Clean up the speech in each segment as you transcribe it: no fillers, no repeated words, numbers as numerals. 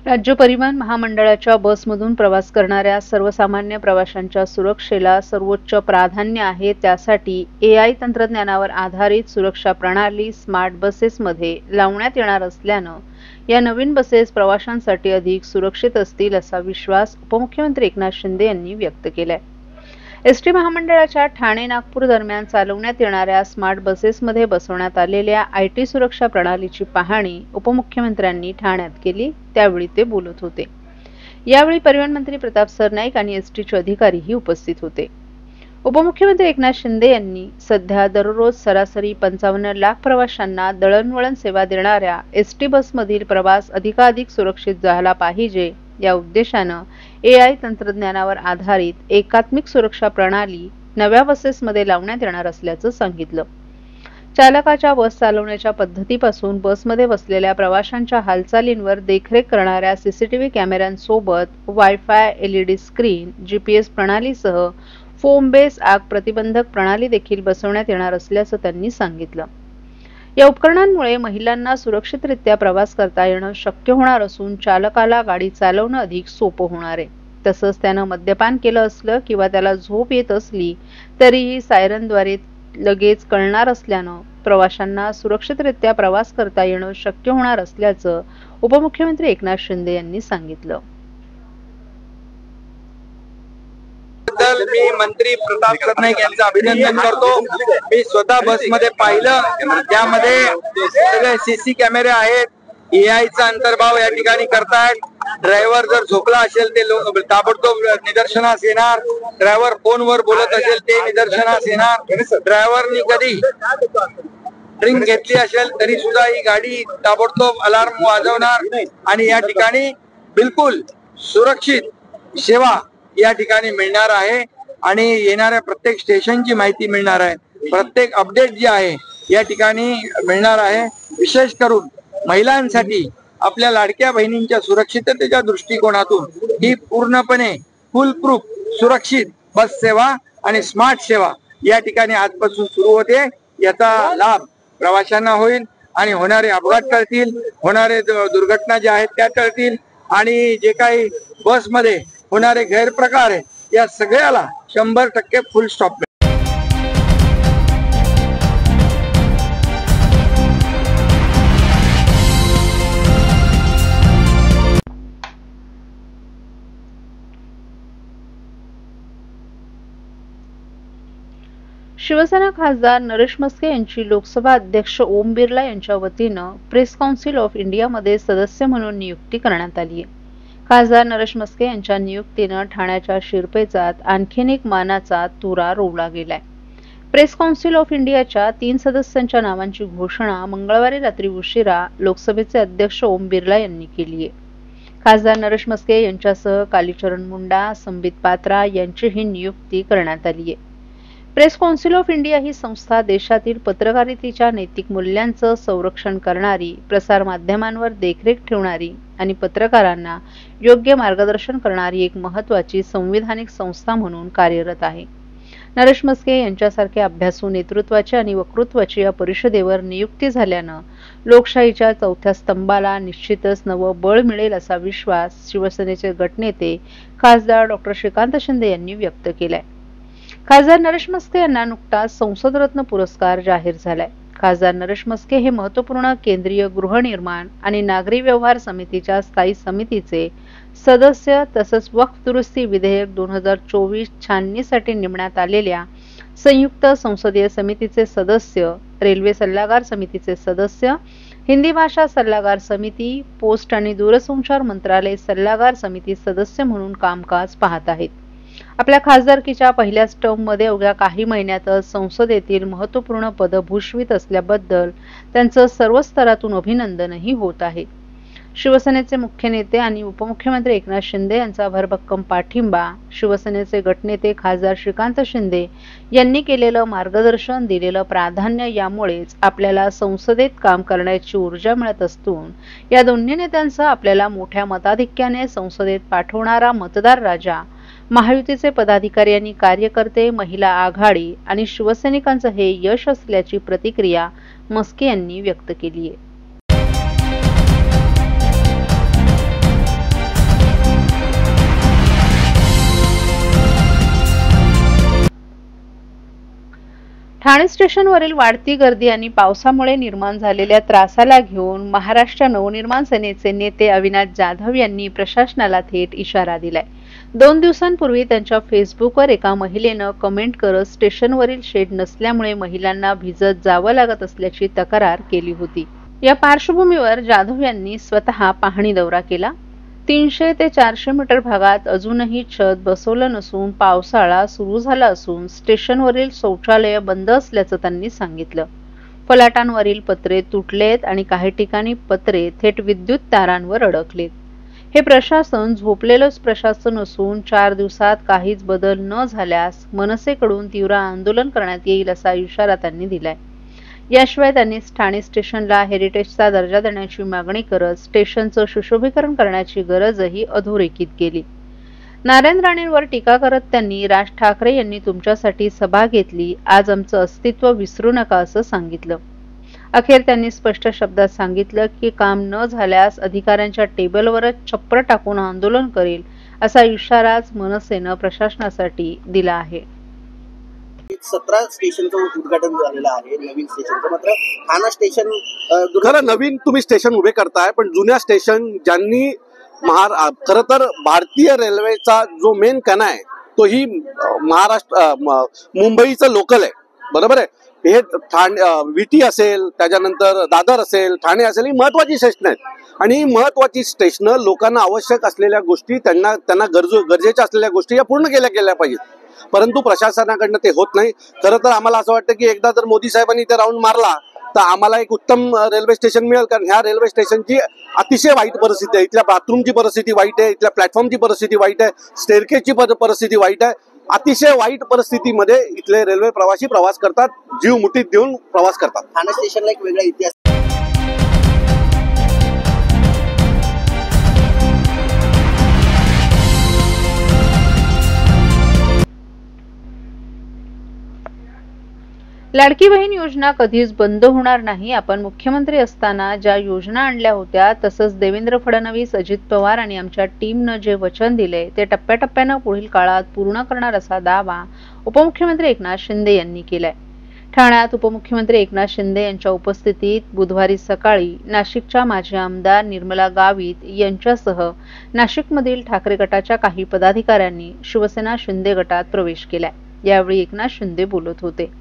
राज्य परिवहन महामंडळाच्या बसमधून प्रवास करणाऱ्या सर्वसामान्य प्रवाशांच्या सुरक्षेला सर्वोच्च प्राधान्य आहे। त्यासाठी AI तंत्रज्ञानावर आधारित सुरक्षा प्रणाली स्मार्ट बसेसमध्ये लावण्यात येणार असल्यानं या नवीन बसेस प्रवाशांसाठी अधिक सुरक्षित असतील असा विश्वास उपमुख्यमंत्री एकनाथ शिंदे यांनी व्यक्त केलाय। एसटी महामंडळाच्या ठाणे-नागपूर दरम्यान चालवण्यात येणाऱ्या स्मार्ट बसेसमध्ये बसवण्यात आलेल्या IT सुरक्षा प्रणालीची पाहणी उपमुख्यमंत्र्यांनी ठाण्यात केली, त्यावेळी ते बोलत होते। यावेळी परिवहन मंत्री प्रताप सरनाईक आणि एसटीचे अधिकारीही उपस्थित होते। उपमुख्यमंत्री एकनाथ शिंदे यांनी सध्या दररोज सरासरी 55 लाख प्रवाशांना दळणवळण सेवा देणाऱ्या एसटी बसमधील प्रवास अधिकाधिक सुरक्षित झाला पाहिजे या उद्देशानं AI तंत्रज्ञानावर आधारित एकात्मिक सुरक्षा प्रणाली नव्या बसेसमध्ये लावण्यात येणार असल्याचं सांगितलं। चालकाच्या बस चालवण्याच्या पद्धतीपासून बसमध्ये बसलेल्या प्रवाशांच्या हालचालींवर देखरेख करणाऱ्या CCTV कॅमेऱ्यांसोबत वायफाय, LED स्क्रीन, GPS प्रणालीसह फोम बेस आग प्रतिबंधक प्रणाली देखील बसवण्यात येणार असल्याचं त्यांनी सांगितलं। या उपकरणांमुळे महिलांना सुरक्षितरित्या प्रवास करता येणं शक्य होणार असून चालकाला गाडी चालवणं अधिक सोपं होणार आहे। तसंच त्यानं मद्यपान केलं असलं किंवा त्याला झोप येत असली तरीही सायरनद्वारे लगेच कळणार असल्यानं प्रवाशांना सुरक्षितरित्या प्रवास करता येणं शक्य होणार असल्याचं उपमुख्यमंत्री एकनाथ शिंदे यांनी सांगितलं। मी मंत्री प्रताप सरनाईक यांचं अभिनंदन करतो। मी स्वतः बसमध्ये पाहिलं, त्यामध्ये सगळे CC कॅमेरे आहेत, AI चा अंतर्भाव या ठिकाणी करतायत। ड्रायव्हर जर झोपला असेल ते ताबडतोब निदर्शनास येणार, ड्रायव्हर फोनवर बोलत असेल ते निदर्शनास येणार, ड्रायव्हरनी कधी ड्रिंक घेतली असेल तरी सुद्धा ही गाडी ताबडतोब अलार्म वाजवणार आणि या ठिकाणी बिलकुल सुरक्षित सेवा या ठिकाणी मिळणार आहे आणि येणाऱ्या प्रत्येक स्टेशनची माहिती मिळणार आहे, प्रत्येक अपडेट जे आहे या ठिकाणी मिळणार आहे। विशेष करून महिलांसाठी आपल्या लाडक्या बहिणींच्या सुरक्षिततेच्या दृष्टिकोनातून ही पूर्णपणे फुल प्रूफ सुरक्षित बस सेवा आणि स्मार्ट सेवा या ठिकाणी आजपासून सुरू होते। याचा लाभ प्रवाशांना होईल आणि होणारे अपघात टळतील, होणारे दुर्घटना ज्या आहेत त्या टळतील आणि जे काही बसमध्ये होणारे गैरप्रकार आहे या सगळ्याला 100% फुल स्टॉप मिळेल। शिवसेना खासदार नरेश मस्के यांची लोकसभा अध्यक्ष ओम बिर्ला यांच्या वतीनं प्रेस काउन्सिल ऑफ इंडियामध्ये सदस्य म्हणून नियुक्ती करण्यात आली आहे। खासदार नरेश मस्के यांच्या नियुक्तीनं ठाण्याच्या शिरपेचात आणखीन एक मानाचा तुरा रोवला गेलाय। प्रेस काउन्सिल ऑफ इंडियाच्या 3 सदस्यांच्या नावांची घोषणा मंगळवारी रात्री उशिरा लोकसभेचे अध्यक्ष ओम बिर्ला यांनी केली आहे। खासदार नरेश मस्के यांच्यासह कालीचरण मुंडा, संबित पात्रा यांचीही नियुक्ती करण्यात आली आहे। प्रेस काउन्सिल ऑफ इंडिया ही संस्था देशातील पत्रकारितेच्या नैतिक मूल्यांचं संरक्षण करणारी, प्रसार माध्यमांवर देखरेख ठेवणारी आणि पत्रकारांना योग्य मार्गदर्शन करणारी एक महत्त्वाची संविधानिक संस्था म्हणून कार्यरत आहे। नरेश मस्के यांच्यासारख्या अभ्यासू नेतृत्वाची आणि वक्तृत्वाची या परिषदेवर नियुक्ती झाल्यानं लोकशाहीच्या चौथ्या स्तंभाला निश्चितच नवं बळ मिळेल असा विश्वास शिवसेनेचे गटनेते खासदार डॉ. श्रीकांत शिंदे यांनी व्यक्त केलाय। खासदार नरेश मस्के यांना नुकताच संसद रत्न पुरस्कार जाहीर झालाय। खासदार नरेश मस्के हे महत्त्वपूर्ण केंद्रीय गृहनिर्माण आणि नागरी व्यवहार समितीच्या स्थायी समितीचे सदस्य तसंच वक्फ दुरुस्ती विधेयक 2024 छाननीसाठी नेमण्यात आलेल्या संयुक्त संसदीय समितीचे सदस्य, रेल्वे सल्लागार समितीचे सदस्य, हिंदी भाषा सल्लागार समिती, पोस्ट आणि दूरसंचार मंत्रालय सल्लागार समिती सदस्य म्हणून कामकाज पाहत आहेत। आपल्या खासदारकीच्या पहिल्याच टर्ममध्ये अवघ्या काही महिन्यातच संसदेतील महत्त्वपूर्ण पद भूषवित असल्याबद्दल त्यांचं सर्व स्तरातून अभिनंदनही होत आहे। शिवसेनेचे मुख्य नेते आणि उपमुख्यमंत्री एकनाथ शिंदे यांचा भरभक्कम पाठिंबा, शिवसेनेचे गटनेते खासदार श्रीकांत शिंदे यांनी केलेलं मार्गदर्शन, दिलेलं प्राधान्य यामुळेच आपल्याला संसदेत काम करण्याची ऊर्जा मिळत असून या दोन्ही नेत्यांचं आपल्याला मोठ्या मताधिक्याने संसदेत पाठवणारा मतदार राजा, महायुतीचे पदाधिकारी आणि कार्यकर्ते, महिला आघाडी आणि शिवसैनिकांचं हे यश असल्याची प्रतिक्रिया मस्के यांनी व्यक्त केली आहे। ठाणे स्टेशनवरील वाढती गर्दी आणि पावसामुळे निर्माण झालेल्या त्रासाला घेऊन महाराष्ट्र नवनिर्माण सेनेचे नेते अविनाश जाधव यांनी प्रशासनाला थेट इशारा दिलाय. 2 दिवसांपूर्वी त्यांच्या फेसबुकवर एका महिलेनं कमेंट करत स्टेशनवरील शेड नसल्यामुळे महिलांना भिजत जावं लागत असल्याची तक्रार केली होती. या पार्श्वभूमीवर जाधव यांनी स्वतः पाहणी दौरा केला. 300 ते 400 मीटर भागात अजूनही छत बसवलं नसून पावसाळा सुरू झाला असून स्टेशनवरील शौचालय बंद असल्याचं त्यांनी सांगितलं. फलाटांवरील पत्रे तुटलेत आणि काही ठिकाणी पत्रे थेट विद्युत तारांवर अडकलेत. हे प्रशासन झोपलेलंच प्रशासन असून 4 दिवसात काहीच बदल न झाल्यास मनसेकडून तीव्र आंदोलन करण्यात येईल असा इशारा त्यांनी दिलाय. याशिवाय त्यांनी ठाणे स्टेशनला हेरिटेजचा दर्जा देण्याची मागणी करत स्टेशनचं सुशोभीकरण करण्याची गरजही अधोरेखित केली. नारायण राणेंवर टीका करत त्यांनी राज ठाकरे यांनी तुमच्यासाठी सभा घेतली, आज आमचं अस्तित्व विसरू नका असं सांगितलं. अखेर त्यांनी स्पष्ट शब्दात सांगितलं की काम न झाल्यास अधिकाऱ्यांच्या टेबलवरच छप्पर टाकून आंदोलन करेल असा इशाराच मनसेनं प्रशासनासाठी दिला आहे. 17 स्टेशनचं उद्घाटन झालेलं आहे, नवीन स्टेशनचं. मात्र ठाणा स्टेशन खरं नवीन तुम्ही स्टेशन उभे करताय, पण जुन्या स्टेशन ज्यांनी खरं तर भारतीय रेल्वेचा जो मेन कणा आहे तो ही महाराष्ट्र मुंबईचं लोकल आहे, बरोबर आहे. हे विटी असेल, त्याच्यानंतर दादर असेल, ठाणे असेल, ही महत्वाची स्टेशन आहेत आणि महत्वाची स्टेशनं लोकांना आवश्यक असलेल्या गोष्टी त्यांना गरजेच्या असलेल्या गोष्टी या पूर्ण केल्या पाहिजेत. परंतु प्रशासनाकडनं ते होत नाही. खरं तर आम्हाला असं वाटतं की एकदा जर मोदी साहेबांनी इथे राऊंड मारला तर आम्हाला एक उत्तम रेल्वे स्टेशन मिळेल, कारण ह्या रेल्वे स्टेशनची अतिशय वाईट परिस्थिती आहे. इथल्या बाथरूमची परिस्थिती वाईट आहे, इथल्या प्लॅटफॉर्मची परिस्थिती वाईट आहे, स्टेअरकेसची परिस्थिती वाईट आहे. अतिशय वाईट परिस्थितीमध्ये इथले रेल्वे प्रवासी प्रवास करतात, जीव मुठीत देऊन प्रवास करतात. ठाणे स्टेशनला एक वेगळा इतिहास. लाडकी बहीण योजना कधीच बंद होणार नाही. आपण मुख्यमंत्री असताना ज्या योजना आणल्या होत्या, तसंच देवेंद्र फडणवीस, अजित पवार आणि आमच्या टीमनं जे वचन दिले ते टप्प्याटप्प्यानं पुढील काळात पूर्ण करणार असा दावा उपमुख्यमंत्री एकनाथ शिंदे यांनी केलाय. ठाण्यात उपमुख्यमंत्री एकनाथ शिंदे यांच्या उपस्थितीत बुधवारी सकाळी नाशिकच्या माजी आमदार निर्मला गावित यांच्यासह नाशिकमधील ठाकरे गटाच्या काही पदाधिकाऱ्यांनी शिवसेना शिंदे गटात प्रवेश केलाय. यावेळी एकनाथ शिंदे बोलत होते.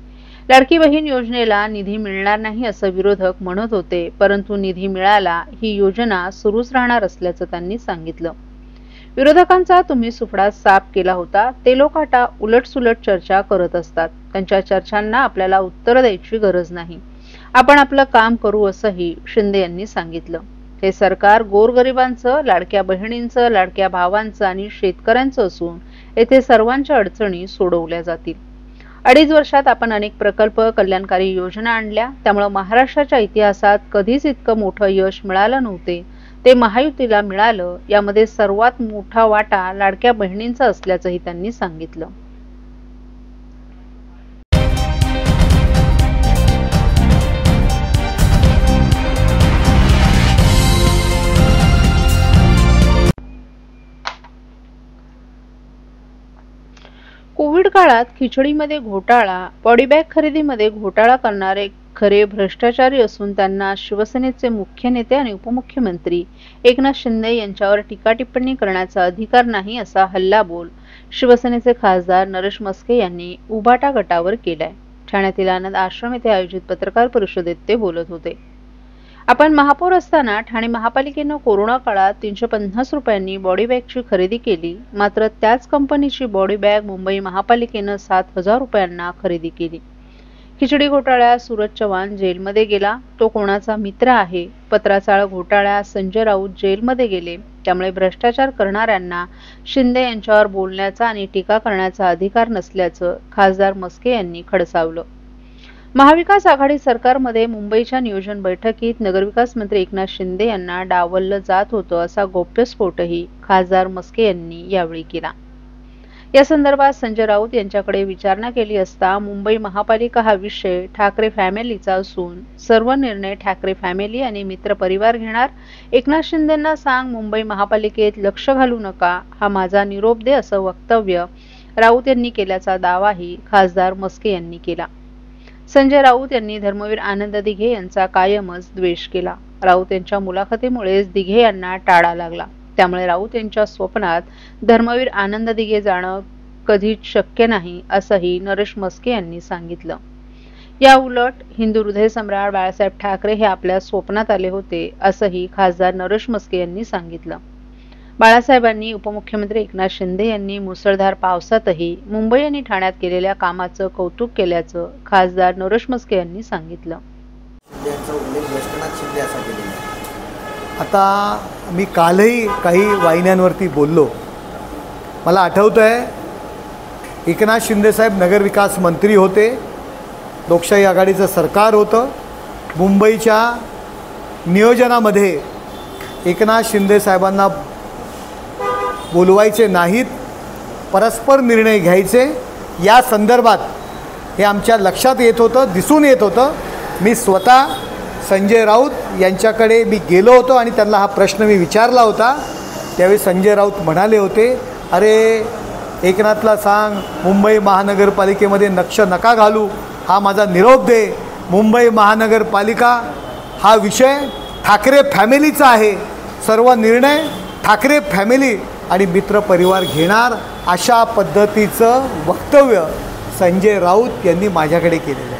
लाडकी बहीण योजनेला निधी मिळणार नाही असं विरोधक म्हणत होते, परंतु निधी मिळाला ही योजना सुरूच राहणार असल्याचं त्यांनी सांगितलं. विरोधकांचा तुम्ही सुफडा साफ केला होता, ते लोक आता उलटसुलट चर्चा करत असतात. त्यांच्या चर्चांना आपल्याला उत्तर द्यायची गरज नाही. आपण आपलं काम करू असंही शिंदे यांनी सांगितलं. हे सरकार गोरगरिबांचं, लाडक्या बहिणींचं, लाडक्या भावांचं आणि शेतकऱ्यांचं असून येथे सर्वांच्या अडचणी सोडवल्या जातील. 2.5 वर्षात आपण अनेक प्रकल्प, कल्याणकारी योजना आणल्या. त्यामुळे महाराष्ट्राच्या इतिहासात कधीच इतकं मोठं यश मिळालं नव्हते. ते महायुतीला मिळालं. यामध्ये सर्वात मोठा वाटा लाडक्या बहिणींचा असल्याचंही त्यांनी सांगितलं. कोविड काळात खिचडीमध्ये घोटाळा, बॉडीबॅग खरेदीमध्ये घोटाळा करणारे खरे भ्रष्टाचारी असून त्यांना शिवसेनेचे मुख्य नेते आणि उपमुख्यमंत्री एकनाथ शिंदे यांच्यावर टीका टिप्पणी करण्याचा अधिकार नाही असा हल्लाबोल शिवसेनेचे खासदार नरेश म्हस्के यांनी उभाटा गटावर केलाय. ठाण्यातील आनंद आश्रम येथे आयोजित पत्रकार परिषदेत ते बोलत होते. आपण महापौर असताना ठाणे महापालिकेनं कोरोना काळात 350 रुपयांनी बॉडीबॅगची खरेदी केली. मात्र त्याच कंपनीची बॉडीबॅग मुंबई महापालिकेनं 7,000 रुपयांना खरेदी केली. खिचडी घोटाळ्यात सूरज चव्हाण जेलमध्ये गेला. तो कोणाचा मित्र आहे? पत्राचाळ घोटाळ्यात संजय राऊत जेलमध्ये गेले. त्यामुळे भ्रष्टाचार करणाऱ्यांना शिंदे यांच्यावर बोलण्याचा आणि टीका करण्याचा अधिकार नसल्याचं खासदार म्हस्के यांनी खडसावलं. महाविकास आघाडी सरकारमध्ये मुंबईच्या नियोजन बैठकीत नगरविकास मंत्री एकनाथ शिंदे यांना डावललं जात होतं असा गौप्यस्फोटही खासदार म्हस्के यांनी यावेळी केला. या संदर्भात संजय राऊत यांच्याकडे विचारणा केली असता मुंबई महापालिका हा विषय ठाकरे फॅमिलीचा असून सर्व निर्णय ठाकरे फॅमिली आणि मित्र परिवार घेणार. एकनाथ शिंदेंना सांग मुंबई महापालिकेत लक्ष घालू नका, हा माझा निरोप दे असं वक्तव्य राऊत यांनी केल्याचा दावाही खासदार म्हस्के यांनी केला. संजय राऊत यांनी धर्मवीर आनंद दिघे यांचा कायमच द्वेष केला. राऊत यांच्या मुलाखतीमुळेच दिघे यांना टाळा लागला. त्यामुळे राऊत यांच्या स्वप्नात धर्मवीर आनंद दिघे जाणं कधीच शक्य नाही असंही नरेश म्हस्के यांनी सांगितलं. या उलट हिंदू हृदय सम्राट बाळासाहेब ठाकरे हे आपल्या स्वप्नात आले होते असंही खासदार नरेश म्हस्के यांनी सांगितलं. बाळासाहेबांनी उपमुख्यमंत्री एकनाथ शिंदे यांनी मुसळधार पावसातही मुंबई आणि ठाण्यात केलेल्या कामाचं कौतुक केल्याचं खासदार नरेश म्हस्के यांनी सांगितलं. आता मी कालही काही वाहिन्यांवरती बोललो. मला आठवतं आहे, एकनाथ शिंदेसाहेब नगरविकास मंत्री होते, लोकशाही आघाडीचं सरकार होतं. मुंबईच्या नियोजनामध्ये एकनाथ शिंदेसाहेबांना बोलवायचे नाहीत, परस्पर निर्णय घ्यायचे, या संदर्भात हे आमच्या लक्षात येत होतं, दिसून येत होतं. मी स्वतः संजय राऊत यांच्याकडे मी गेलो होतो आणि त्यांना हा प्रश्न मी विचारला होता. त्यावेळी संजय राऊत म्हणाले होते, अरे एकनाथला सांग मुंबई महानगरपालिकेमध्ये नक्ष नका घालू, हा माझा निरोप दे. मुंबई महानगरपालिका हा विषय ठाकरे फॅमिलीचा आहे, सर्व निर्णय ठाकरे फॅमिली आणि मित्रपरिवार घेणार, अशा पद्धतीचं वक्तव्य संजय राऊत यांनी माझ्याकडे केलेलं आहे.